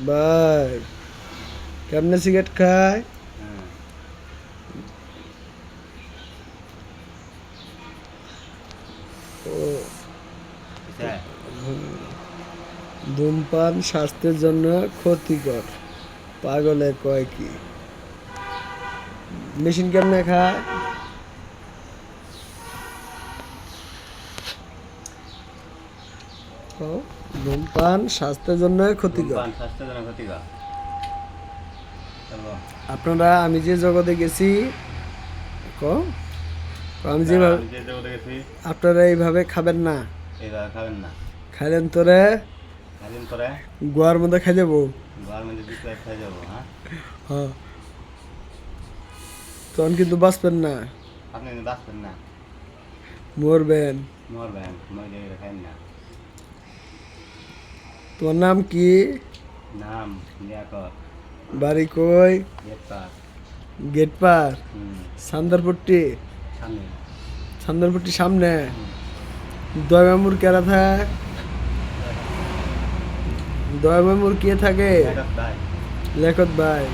ভাই কেমনে সিগারেট খায়? হ্যাঁ। ও বুঝছে? ধূমপান স্বাস্থ্যের জন্য ক্ষতিকর। পাগলে কয় কি? মেশিন কেমনে খায়? ও, ধূমপান স্বাস্থ্যের জন্য ক্ষতিকর। ধূমপান স্বাস্থ্যের জন্য ক্ষতিকর। চলো। আমি যে জগতে গেছি, কও, আমি না, যেভাবে আমি যে জগতে গেছি আপনারা এইভাবে খাবেন না। এইভাবে খাবেন না। খাইলেন তোরে খাইলেন পরে গোয়ার মধ্যে খাই যাবো। ঘর মধ্যে বিক্রয় খেয়ে যাবো। হ্যাঁ, হ্যাঁ, তখন কিন্তু বাঁচবেন না, আপনি কিন্তু বাঁচবেন না, মরবেন। মরবেন। মই যে খাইন না। তোমার নাম কি? নাম লিয়াকত। বাড়ি কই? Gate pass. গেট পার, হুম। সান্দারপট্টি। সামনে। সান্দারপট্টি সামনে। হুম। দয়ামুর কেরা থাকে? দয়ামুর কে থাকে? লিয়াকত ভাই। লেখত ভাই।